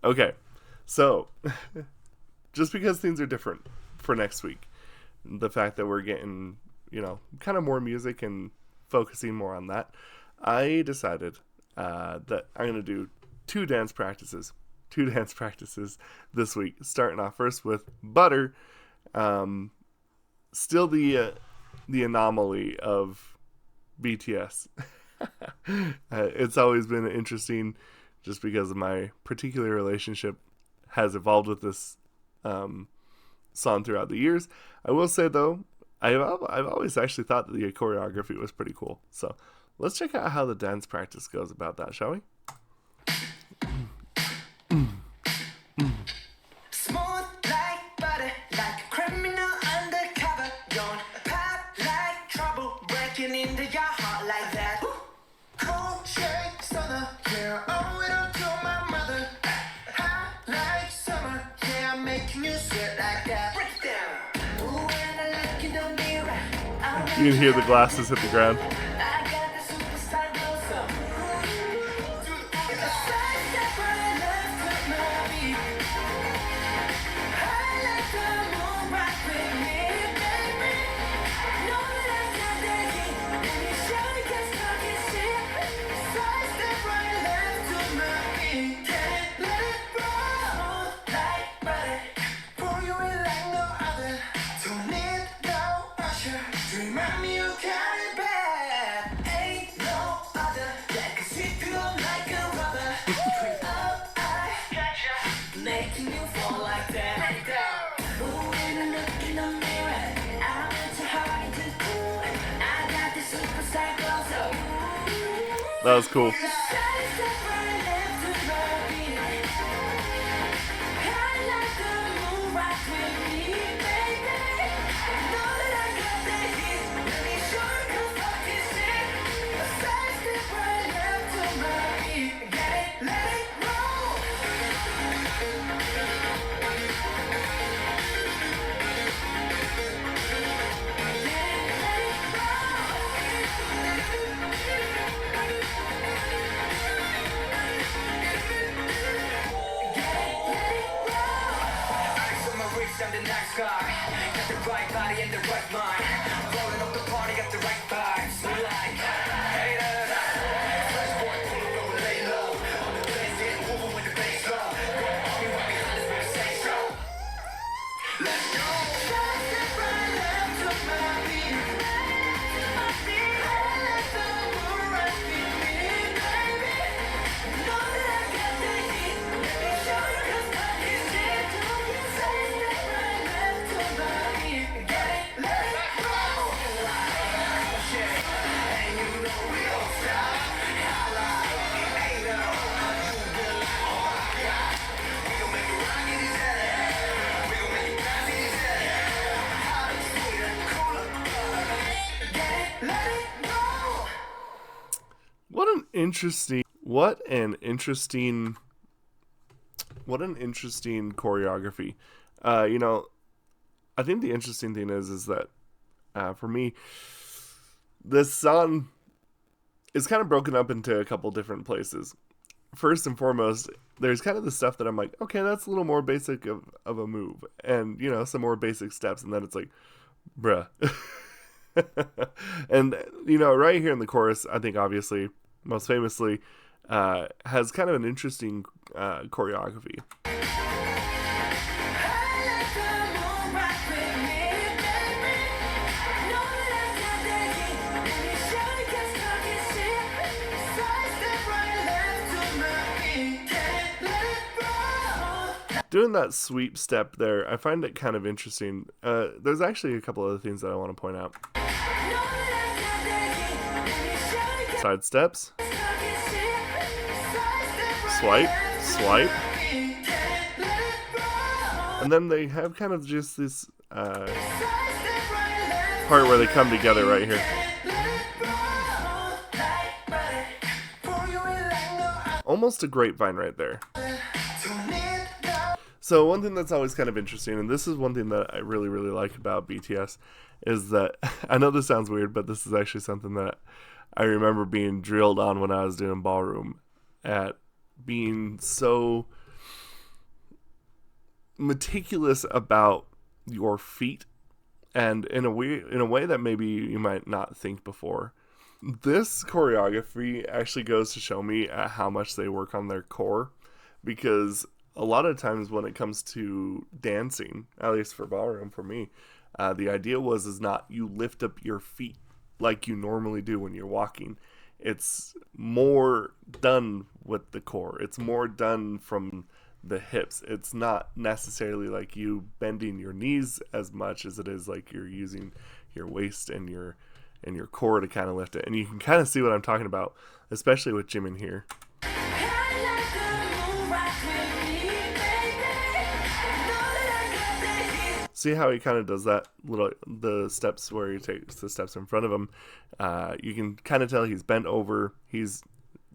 Okay, so just because things are different for next week, the fact that we're getting, kind of more music and focusing more on that, I decided that I'm going to do two dance practices. Two dance practices this week, starting off first with Butter. Still the anomaly of BTS. It's always been interesting just because of my particular relationship has evolved with this song throughout the years. I will say, though, I've always actually thought that the choreography was pretty cool. So let's check out how the dance practice goes about that, shall we? Smooth like butter, like a criminal undercover. Don't pop like trouble, breaking into your heart like that. Cold shake stunner, yeah, owe it up to my mother. Hot like summer, yeah, I'm making you sweat like that. Break it down. Ooh, when I look in the mirror, You can hear the glasses hit the ground. I got the superstar glow, so it's a side step right left to my beat. I like the moon rock with me, baby. Know that I got that heat, and you surely can stop your shit. Side step right left to my beat. Can't let it roll like butter. Pour you in like no other. Don't need no usher to remind me you got it bad. Ain't no other that can sweep you up like a rubber. Straight up, I gotcha, making you fall like that. Ooh, when I look in the mirror, I'm not too hard to do. I got the superstar glow, so That was cool. side step right left to my beat. I like the moon rock with me, baby. Know that I got that heat, let me show you 'cause fuck this shit. A side step right left to my beat. Get it, let it roll. Ice on my wrist, I'm the nice guy. Got the right body and the right mind. Rolling up the party, got the right vibes. We like, hey, da, da, da. Fresh boy, pull up, over, lay low. On the place, get moving with the bass low. Go on me, right behind us, we'll say so. Let's go. Side step right left to my beat. I like the moon rock with me, baby. Know that I got that heat. Let me show you 'cause fuck this shit. Side step right left to my beat. Get it, let it roll. And you know we don't stop. Holla, ain't no. We gon' make it rock in his head. We gon' make it bounce in his head. Hotter, sweeter, cooler. Get it, let it roll. What an interesting choreography. I think the interesting thing is that for me, this song is kind of broken up into a couple different places. First and foremost, there's kind of the stuff that I'm like, okay, that's a little more basic of a move, and some more basic steps, and then it's like, bruh. And right here in the chorus, I think obviously most famously has kind of an interesting choreography. I like the moon rock with me, baby. Know that I got that heat, let me show you 'cause fuck this shit. Side step right left to my beat. Can't let it roll. Doing that sweep step there, I find it kind of interesting. There's actually a couple other things that I want to point out. Know that I got that heat, let me show you 'cause Side steps, fuck this shit. Side step right swipe, left to swipe, my beat. Can't let it roll. and then they have kind of just this Side step right left part where they come together right here. let it roll like butter. Pour you in like no other. Almost a grapevine right there. Don't need no. So one thing that's always kind of interesting, and this is one thing that I really, really like about BTS, is that, I know this sounds weird, but this is actually something that I remember being drilled on when I was doing Ballroom, at being so meticulous about your feet, and in a way that maybe you might not think before. This choreography actually goes to show me how much they work on their core, because a lot of times when it comes to dancing, at least for ballroom for me, the idea is not you lift up your feet like you normally do when you're walking. It's more done with the core. It's more done from the hips. It's not necessarily like you bending your knees as much as it is like you're using your waist and your core to kind of lift it. And you can kind of see what I'm talking about, especially with Jimin here. See how he kind of does that the steps where he takes the steps in front of him. You can kind of tell he's bent over. He's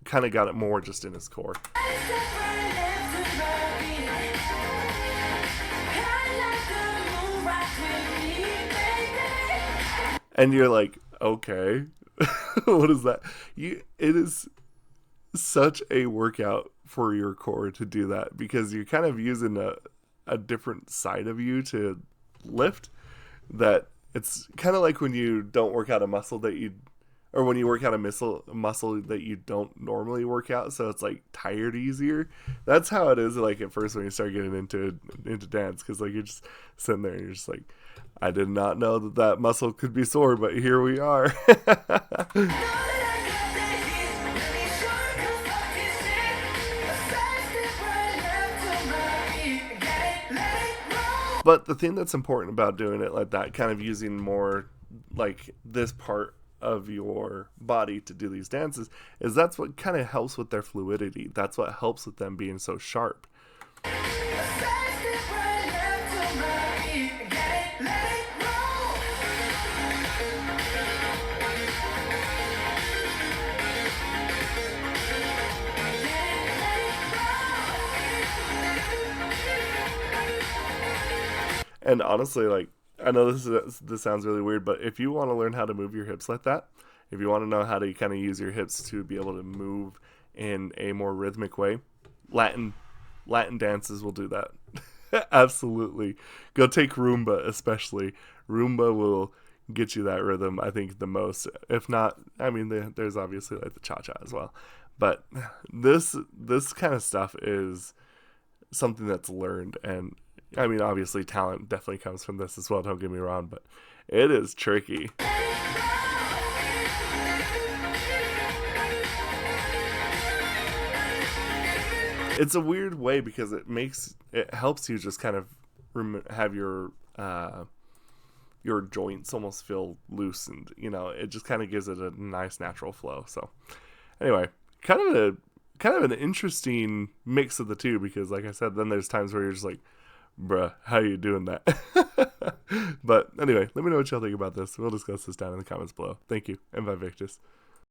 kind of got it more just in his core. And you're like, okay, what is that? It is such a workout for your core to do that, because you're kind of using a different side of you to lift. That it's kind of like when you don't work out a muscle that you, or when you work out a muscle that you don't normally work out, so it's like tired easier. That's how it is like at first when you start getting into dance, because like you're just sitting there and you're just like, I did not know that muscle could be sore, but here we are. But the thing that's important about doing it like that, kind of using more like this part of your body to do these dances, is that's what kind of helps with their fluidity. That's what helps with them being so sharp. And honestly, like, I know this sounds really weird, but if you want to learn how to move your hips like that, if you want to know how to kind of use your hips to be able to move in a more rhythmic way, Latin dances will do that. Absolutely. Go take Roomba, especially. Roomba will get you that rhythm, I think, the most. If not, I mean, there's obviously like the cha-cha as well. But this kind of stuff is something that's learned, and I mean, obviously talent definitely comes from this as well, don't get me wrong, but it is tricky. It's a weird way because it helps you just kind of have your joints almost feel loosened, you know. It just kind of gives it a nice natural flow. So anyway, kind of an interesting mix of the two, because like I said, then there's times where you're just like, bruh, how are you doing that? But anyway, let me know what y'all think about this. We'll discuss this down in the comments below. Thank you, and bye Victus.